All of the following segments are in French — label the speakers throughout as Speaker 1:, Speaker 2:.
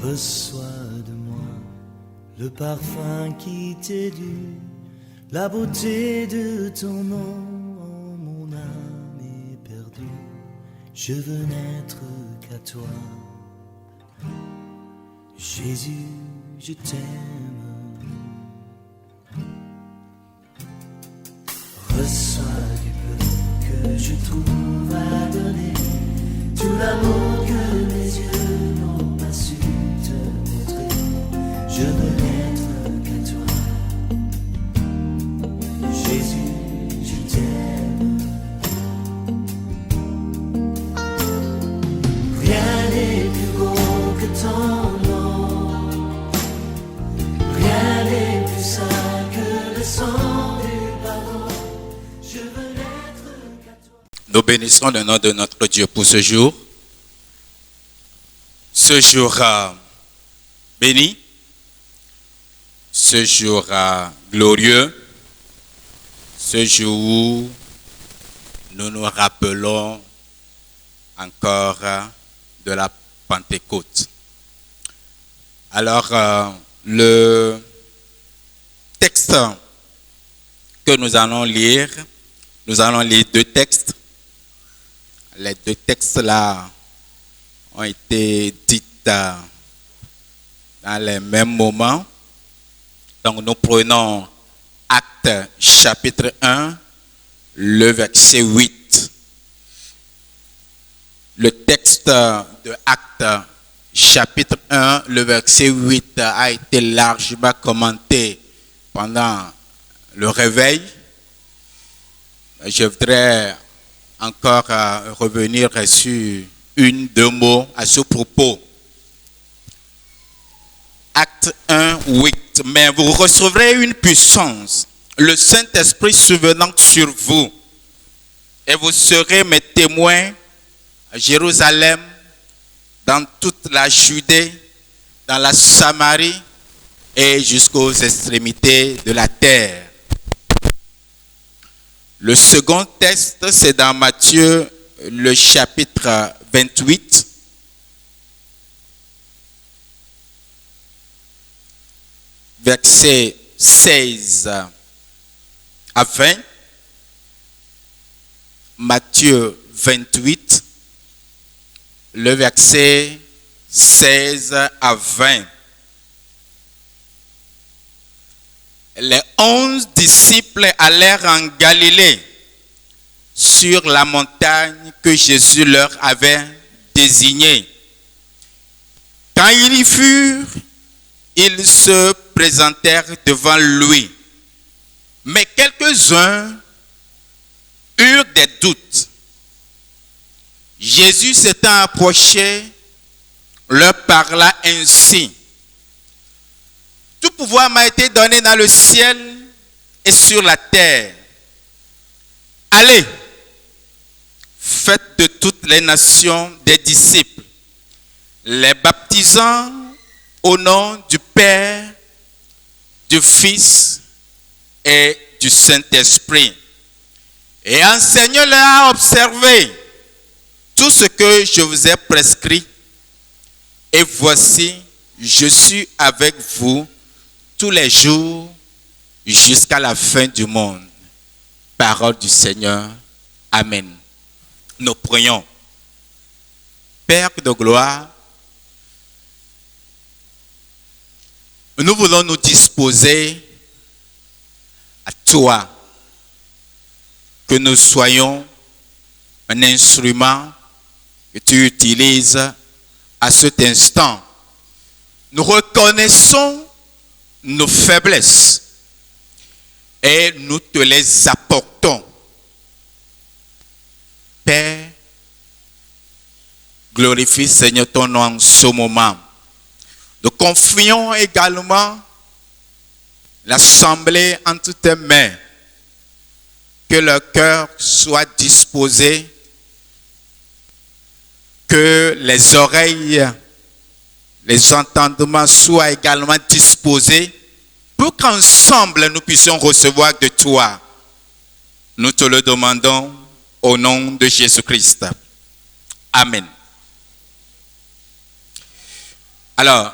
Speaker 1: Reçois de moi le parfum qui t'est dû, la beauté de ton nom, oh, mon âme est perdue. Je veux n'être qu'à toi. Jésus, je t'aime. Reçois du peu que je trouve à donner, tout l'amour que mes yeux n'ont pas su te montrer. Je veux n'être qu'à toi. Jésus, je t'aime. Rien n'est plus beau que ton nom. Rien n'est plus saint que le sang du pardon. Je veux n'être qu'à toi.
Speaker 2: Nous bénissons le nom de notre Dieu pour ce jour. Ce jour béni, ce jour glorieux, ce jour où nous nous rappelons encore de la Pentecôte. Alors, le texte que nous allons lire deux textes. Les deux textes-là ont été dites dans les mêmes moments. Donc nous prenons Actes chapitre 1, le verset 8. Le texte de Actes chapitre 1, le verset 8 a été largement commenté pendant le réveil. Je voudrais encore revenir sur deux mots à ce propos. Acte 1, 8. Mais vous recevrez une puissance, le Saint-Esprit survenant sur vous, et vous serez mes témoins à Jérusalem, dans toute la Judée, dans la Samarie et jusqu'aux extrémités de la terre. Le second texte, c'est dans Matthieu, le chapitre 28. Versets 16 à 20. Matthieu 28, le verset 16 à 20. Les 11 disciples allèrent en Galilée, sur la montagne que Jésus leur avait désignée. Quand ils y furent, ils se présentèrent devant lui. Mais quelques-uns eurent des doutes. Jésus s'étant approché, leur parla ainsi. Tout pouvoir m'a été donné dans le ciel et sur la terre. Allez, faites de toutes les nations des disciples, les baptisant au nom du Père, du Fils et du Saint-Esprit. Et enseignez-leur à observer tout ce que je vous ai prescrit. Et voici, je suis avec vous tous les jours jusqu'à la fin du monde. Parole du Seigneur. Amen. Nous prions. Père de gloire, nous voulons nous disposer à toi, que nous soyons un instrument que tu utilises à cet instant. Nous reconnaissons nos faiblesses et nous te les apportons. Père, glorifie Seigneur ton nom en ce moment. Nous confions également l'assemblée entre tes mains. Que leur cœur soit disposé, que les oreilles, les entendements soient également disposés pour qu'ensemble nous puissions recevoir de toi. Nous te le demandons au nom de Jésus-Christ. Amen. Alors,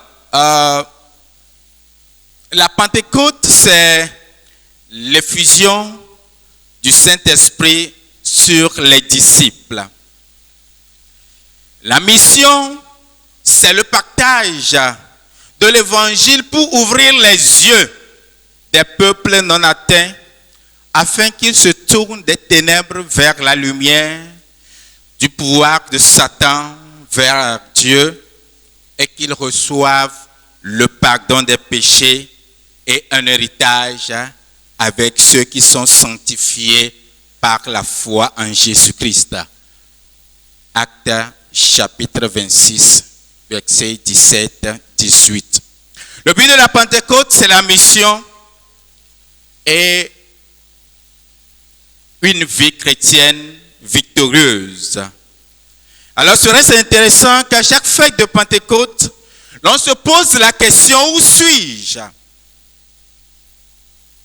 Speaker 2: la Pentecôte, c'est l'effusion du Saint-Esprit sur les disciples. La mission, c'est le partage de l'évangile pour ouvrir les yeux des peuples non atteints afin qu'ils se tournent des ténèbres vers la lumière, du pouvoir de Satan vers Dieu et qu'ils reçoivent le pardon des péchés et un héritage avec ceux qui sont sanctifiés par la foi en Jésus-Christ. Actes chapitre 26, versets 17-18. Le but de la Pentecôte, c'est la mission et une vie chrétienne victorieuse. Alors, serait-ce intéressant qu'à chaque fête de Pentecôte, l'on se pose la question, où suis-je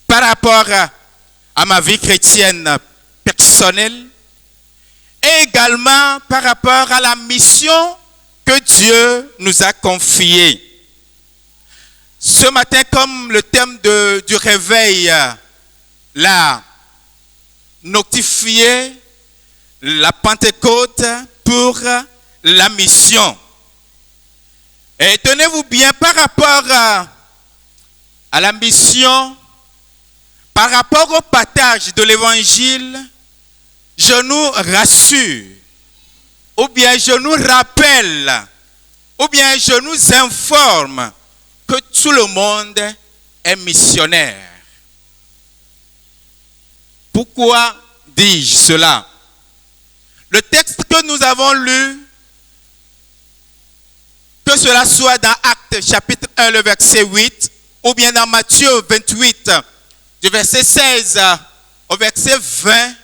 Speaker 2: par rapport à ma vie chrétienne personnelle et également par rapport à la mission que Dieu nous a confiée. Ce matin, comme le thème du réveil l'a notifié, la Pentecôte pour la mission. Et tenez-vous bien, par rapport à la mission, par rapport au partage de l'évangile, je nous rassure, ou bien je nous rappelle, ou bien je nous informe que tout le monde est missionnaire. Pourquoi dis-je cela? Le texte que nous avons lu, que cela soit dans Actes chapitre 1, le verset 8, ou bien dans Matthieu 28, du verset 16 au verset 20,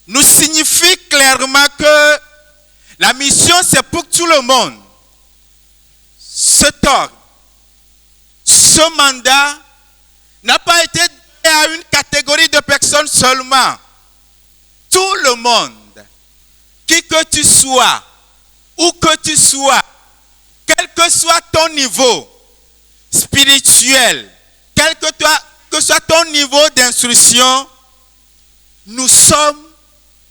Speaker 2: nous signifie clairement que la mission, c'est pour tout le monde. Cet ordre, ce mandat n'a pas été donné à une catégorie de personnes seulement. Tout le monde, qui que tu sois, où que tu sois, quel que soit ton niveau spirituel, quel que soit ton niveau d'instruction, nous sommes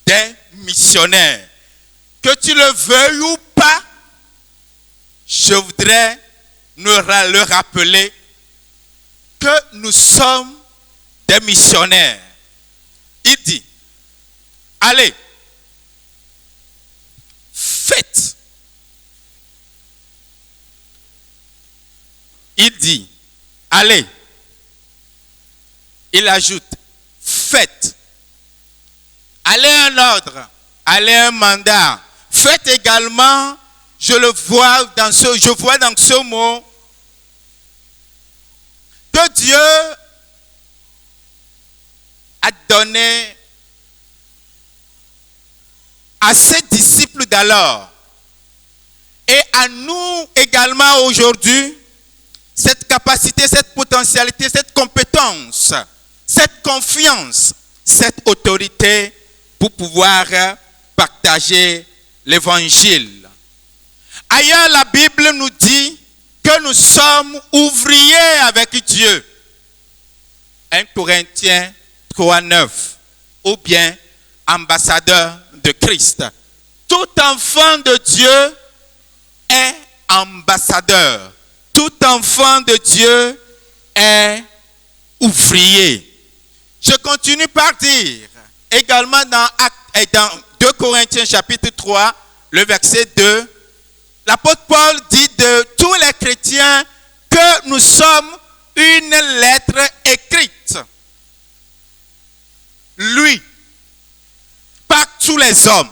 Speaker 2: des missionnaires. Que tu le veuilles ou pas, je voudrais le rappeler que nous sommes des missionnaires. Il dit, allez, faites. Il dit, allez. Il ajoute, faites. Allez un ordre, allez un mandat. Faites également, je vois dans ce mot que Dieu a donné à ses disciples d'alors et à nous également aujourd'hui cette capacité, cette potentialité, cette compétence, cette confiance, cette autorité pour pouvoir partager l'évangile. Ailleurs, la Bible nous dit que nous sommes ouvriers avec Dieu. 1 Corinthiens 3:9, ou bien ambassadeur de Christ. Tout enfant de Dieu est ambassadeur. Tout enfant de Dieu est ouvrier. Je continue par dire, également dans 2 Corinthiens chapitre 3, le verset 2, l'apôtre Paul dit de tous les chrétiens que nous sommes une lettre écrite. Lui, par tous les hommes,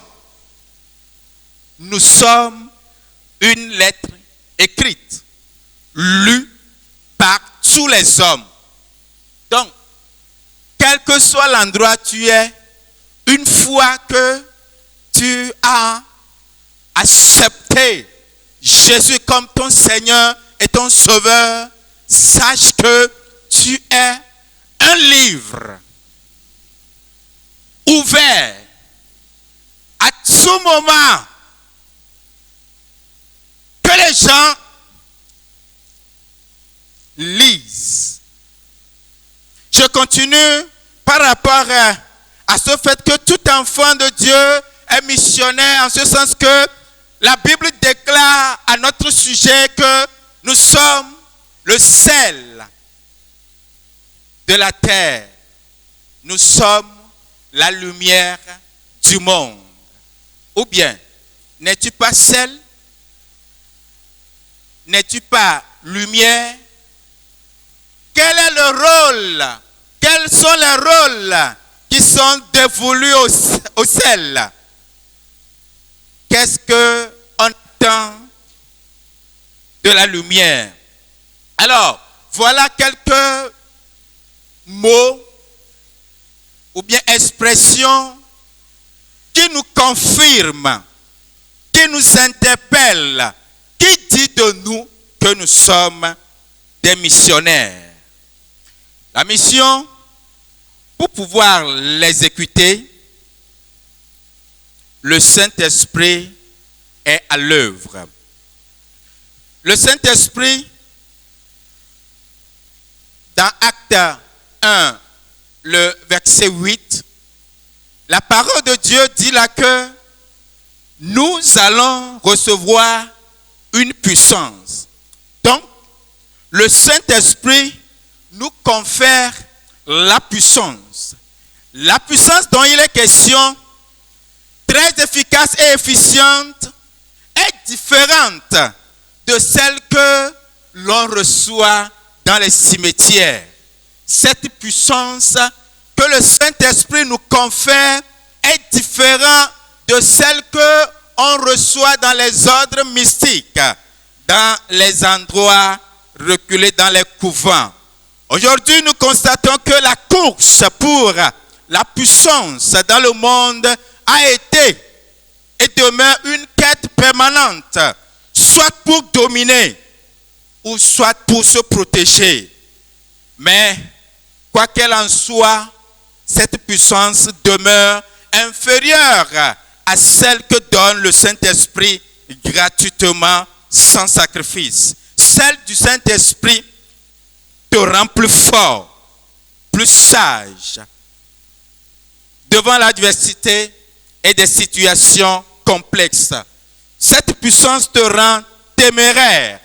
Speaker 2: nous sommes une lettre écrite, lue par tous les hommes. Donc, quel que soit l'endroit où tu es, une fois que tu as accepté Jésus comme ton Seigneur et ton Sauveur, sache que tu es un livre ouvert à tout moment que que les gens lisent. Je continue par rapport à ce fait que tout enfant de Dieu est missionnaire, en ce sens que la Bible déclare à notre sujet que nous sommes le sel de la terre. Nous sommes la lumière du monde. Ou bien, n'es-tu pas sel? N'es-tu pas lumière? Quel est le rôle? Quels sont les rôles qui sont dévolus au sel? Qu'est-ce qu'on attend de la lumière? Alors, voilà quelques mots ou bien expressions qui nous confirment, qui nous interpellent, qui dit de nous que nous sommes des missionnaires. La mission, pour pouvoir l'exécuter, le Saint-Esprit est à l'œuvre. Le Saint-Esprit, dans Actes 1, le verset 8, la parole de Dieu dit là que nous allons recevoir une puissance. Donc, le Saint-Esprit nous confère la puissance. La puissance dont il est question, très efficace et efficiente, est différente de celle que l'on reçoit dans les cimetières. Cette puissance que le Saint-Esprit nous confère est différente de celle que on reçoit dans les ordres mystiques, dans les endroits reculés, dans les couvents. Aujourd'hui, nous constatons que la course pour la puissance dans le monde a été et demeure une quête permanente, soit pour dominer ou soit pour se protéger. Mais, quoi qu'elle en soit, cette puissance demeure inférieure à celle que donne le Saint-Esprit gratuitement, sans sacrifice. Celle du Saint-Esprit te rend plus fort, plus sage, devant l'adversité et des situations complexes. Cette puissance te rend téméraire.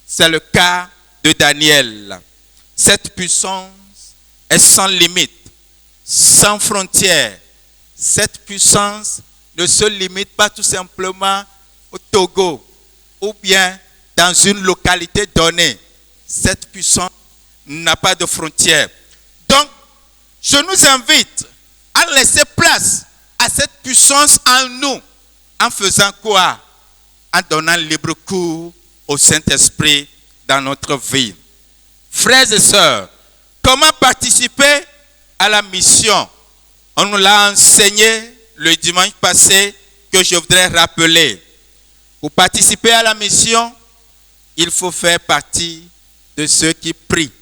Speaker 2: C'est le cas de Daniel. Cette puissance est sans limite, sans frontières. Cette puissance ne se limite pas tout simplement au Togo ou bien dans une localité donnée. Cette puissance n'a pas de frontières. Donc, je nous invite à laisser place à cette puissance en nous. En faisant quoi? En donnant libre cours au Saint-Esprit dans notre vie. Frères et sœurs, comment participer à la mission? On nous l'a enseigné le dimanche passé que je voudrais rappeler. Pour participer à la mission, il faut faire partie de ceux qui prient.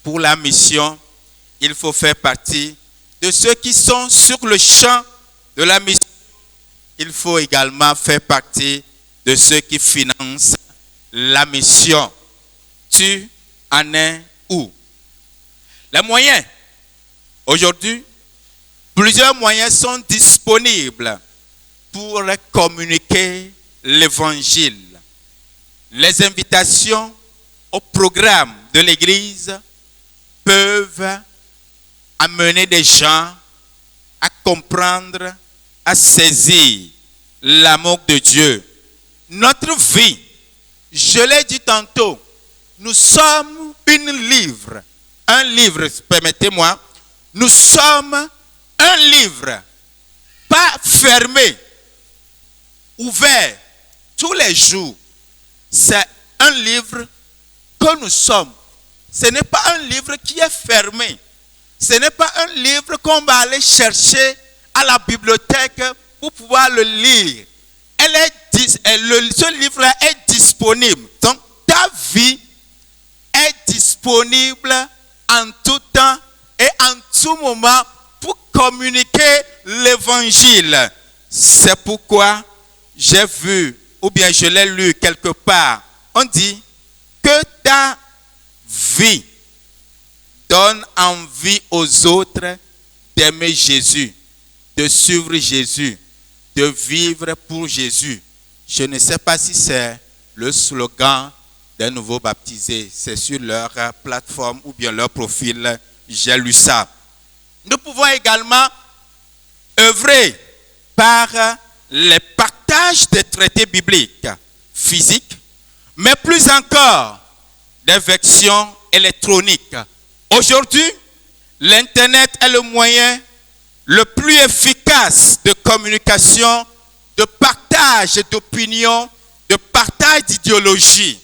Speaker 2: Pour la mission, il faut faire partie de ceux qui sont sur le champ de la mission. Il faut également faire partie de ceux qui financent la mission. Tu en es où? Les moyens. Aujourd'hui, plusieurs moyens sont disponibles pour communiquer l'évangile. Les invitations au programme de l'Église peuvent amener des gens à comprendre, à saisir l'amour de Dieu. Notre vie, je l'ai dit tantôt, nous sommes un livre, permettez-moi, nous sommes un livre, pas fermé, ouvert tous les jours. C'est un livre que nous sommes. Ce n'est pas un livre qui est fermé. Ce n'est pas un livre qu'on va aller chercher à la bibliothèque pour pouvoir le lire. Ce livre-là est disponible. Donc, ta vie est disponible en tout temps et en tout moment pour communiquer l'évangile. C'est pourquoi j'ai vu ou bien je l'ai lu quelque part, on dit que ta vie donne envie aux autres d'aimer Jésus, de suivre Jésus, de vivre pour Jésus. Je ne sais pas si c'est le slogan des nouveaux baptisés. C'est sur leur plateforme ou bien leur profil. J'ai lu ça. Nous pouvons également œuvrer par les partages des traités bibliques physiques, mais plus encore des versions électroniques. Aujourd'hui, l'Internet est le moyen le plus efficace de communication, de partage d'opinions, de partage d'idéologie.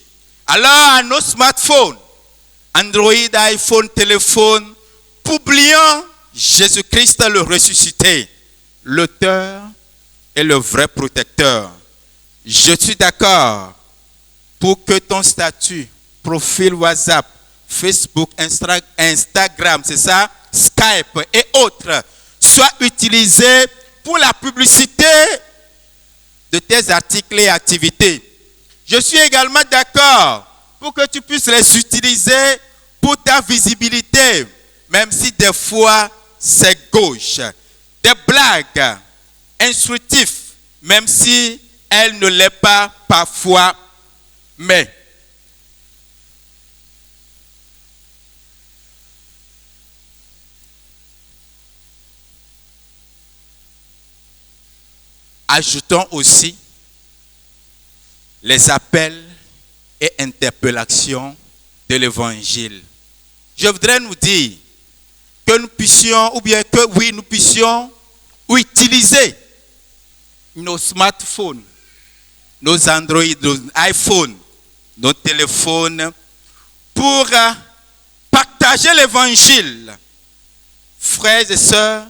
Speaker 2: Alors, à nos smartphones, Android, iPhone, téléphone, publions Jésus-Christ le ressuscité, l'auteur et le vrai protecteur. Je suis d'accord pour que ton statut, profil WhatsApp, Facebook, Instagram, c'est ça, Skype et autres, soient utilisés pour la publicité de tes articles et activités. Je suis également d'accord pour que tu puisses les utiliser pour ta visibilité, même si des fois c'est gauche. Des blagues instructives, même si elles ne l'est pas parfois, mais ajoutons aussi les appels et interpellations de l'évangile. Je voudrais nous dire que nous puissions, ou bien que oui, nous puissions utiliser nos smartphones, nos Android, nos iPhones, nos téléphones pour partager l'évangile. Frères et sœurs,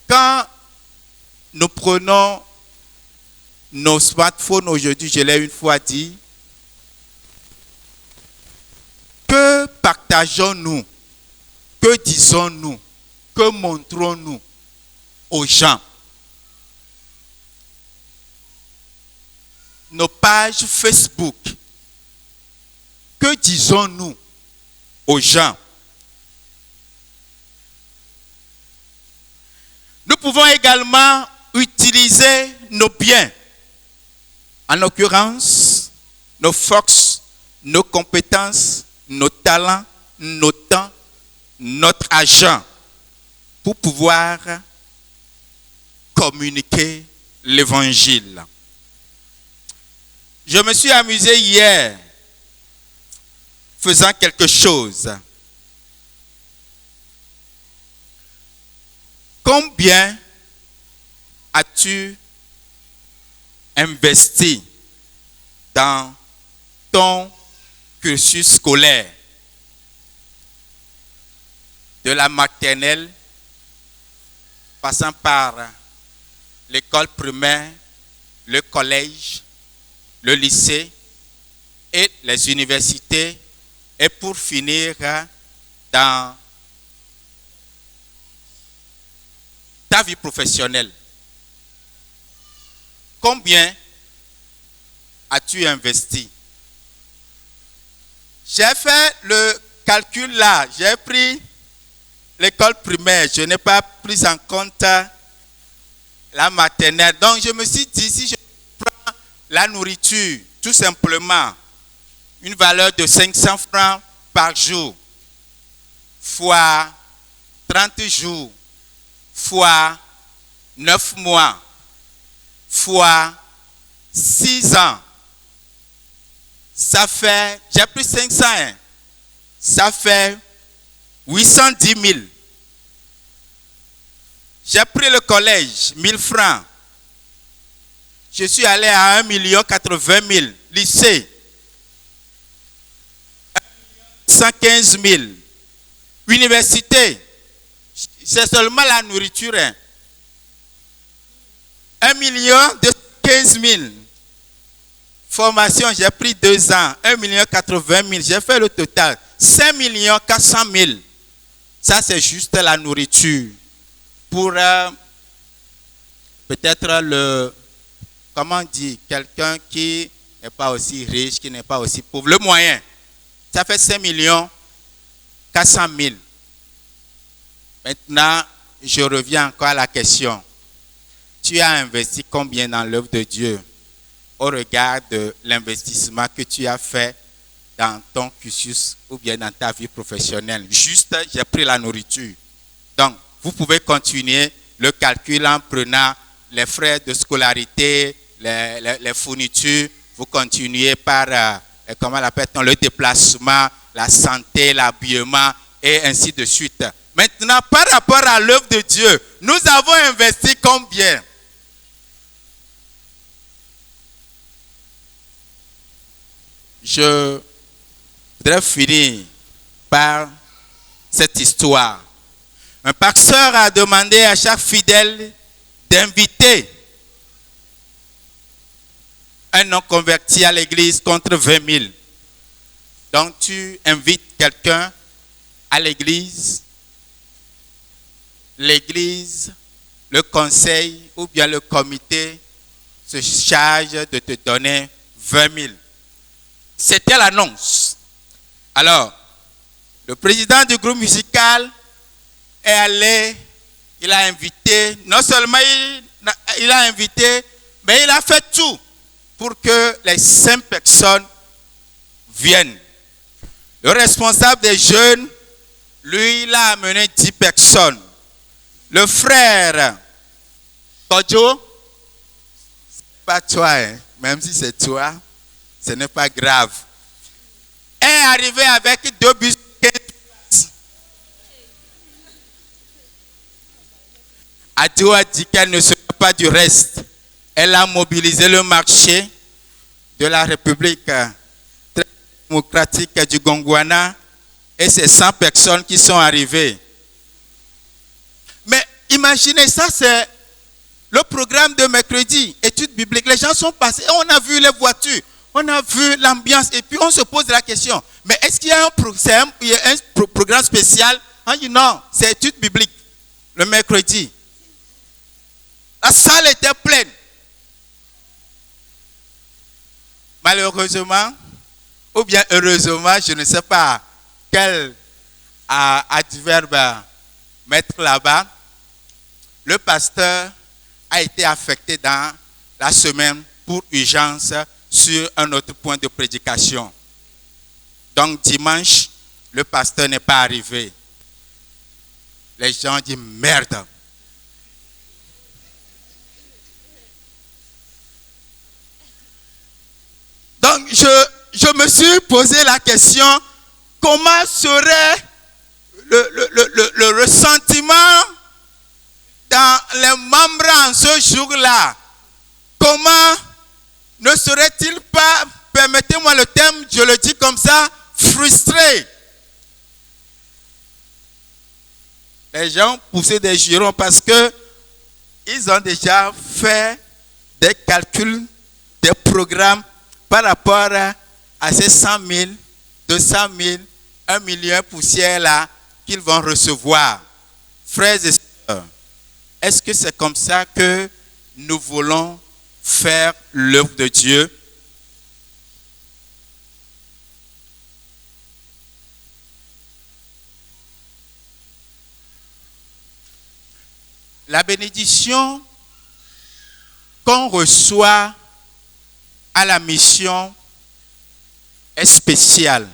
Speaker 2: quand nous prenons nos smartphones aujourd'hui, je l'ai une fois dit, que partageons-nous, que disons-nous, que montrons-nous aux gens? Nos pages Facebook, que disons-nous aux gens? Nous pouvons également utiliser nos biens, en l'occurrence nos forces, nos compétences, nos talents, nos temps, notre argent, pour pouvoir communiquer l'évangile. Je me suis amusé hier faisant quelque chose. Combien as-tu investi dans ton cursus scolaire, de la maternelle, passant par l'école primaire, le collège, le lycée et les universités, et pour finir dans ta vie professionnelle? Combien as-tu investi? J'ai fait le calcul là, j'ai pris l'école primaire, je n'ai pas pris en compte la maternelle. Donc je me suis dit, si je prends la nourriture, tout simplement, une valeur de 500 francs par jour, fois 30 jours, fois 9 mois, fois 6 ans, ça fait, j'ai pris 500, ça fait 810 000. J'ai pris le collège, 1000 francs. Je suis allé à 1 080 000. Lycée, 115 000. Université, c'est seulement la nourriture. 1 215 000. Formation, j'ai pris 2 ans. 1 080 000. J'ai fait le total. 5 400 000. Ça, c'est juste la nourriture. Pour peut-être comment dire, quelqu'un qui n'est pas aussi riche, qui n'est pas aussi pauvre. Le moyen, ça fait 5 millions 400 000. Maintenant, je reviens encore à la question. Tu as investi combien dans l'œuvre de Dieu au regard de l'investissement que tu as fait dans ton cursus ou bien dans ta vie professionnelle? Juste, j'ai pris la nourriture. Donc, vous pouvez continuer le calcul en prenant les frais de scolarité, les fournitures. Vous continuez par, comment l'appelle-t-on, le déplacement, la santé, l'habillement et ainsi de suite. Maintenant, par rapport à l'œuvre de Dieu, nous avons investi combien? Je voudrais finir par cette histoire. Un pasteur a demandé à chaque fidèle d'inviter un non converti à l'église contre 20 000. Donc tu invites quelqu'un à l'église, le conseil ou bien le comité se charge de te donner 20 000. C'était l'annonce. Alors, le président du groupe musical est allé, il a invité, non seulement il a invité, mais il a fait tout pour que les 5 personnes viennent. Le responsable des jeunes, lui, il a amené 10 personnes. Le frère Kodjo, c'est pas toi, hein, même si c'est toi, ce n'est pas grave, est arrivé avec 2 bus. Adio a dit qu'elle ne sera pas du reste. Elle a mobilisé le marché de la République très démocratique du Gondwana et c'est 100 personnes qui sont arrivées. Mais imaginez ça, c'est le programme de mercredi, études bibliques. Les gens sont passés, on a vu les voitures, on a vu l'ambiance et puis on se pose la question, mais est-ce qu'il y a un programme spécial? On dit non, c'est études bibliques, le mercredi. La salle était pleine. Malheureusement, ou bien heureusement, je ne sais pas quel adverbe mettre là-bas, le pasteur a été affecté dans la semaine pour urgence sur un autre point de prédication. Donc dimanche, le pasteur n'est pas arrivé. Les gens disent merde. Donc je me suis posé la question, comment serait le ressentiment dans les membres en ce jour-là? Comment ne serait-il pas, permettez-moi le terme, je le dis comme ça, frustré? Les gens poussaient des jurons parce que ils ont déjà fait des calculs, des programmes par rapport à ces 100 000, 200 000, 1 million poussières là qu'ils vont recevoir. Frères et sœurs, est-ce que c'est comme ça que nous voulons faire l'œuvre de Dieu? La bénédiction qu'on reçoit à la mission est spéciale.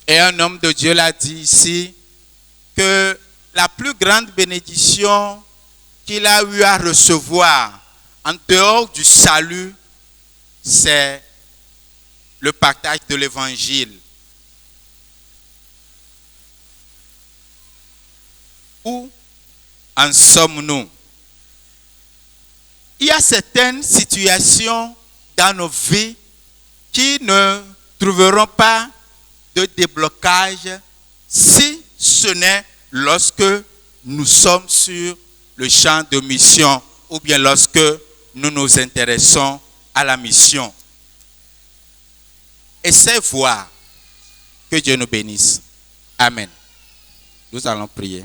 Speaker 2: Et un homme de Dieu l'a dit ici, que la plus grande bénédiction qu'il a eu à recevoir en dehors du salut, c'est le partage de l'évangile. Où en sommes-nous? Il y a certaines situations dans nos vies qui ne trouveront pas de déblocage si ce n'est lorsque nous sommes sur le champ de mission ou bien lorsque nous nous intéressons à la mission. Et c'est voir. Que Dieu nous bénisse. Amen. Nous allons prier.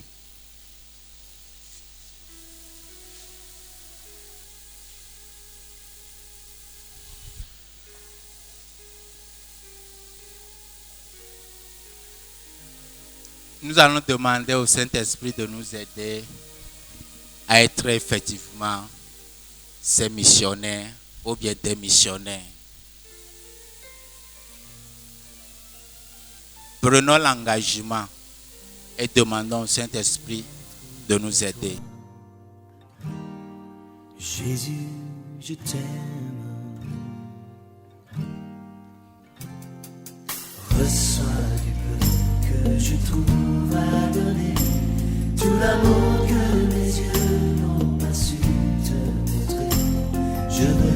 Speaker 2: nous allons demander au Saint-Esprit de nous aider à être effectivement ces missionnaires ou bien des missionnaires. Prenons l'engagement et demandons au Saint-Esprit de nous aider.
Speaker 1: Jésus, je t'aime. Reçois du peu que je trouve à donner, tout l'amour que mes yeux n'ont pas su te montrer. Je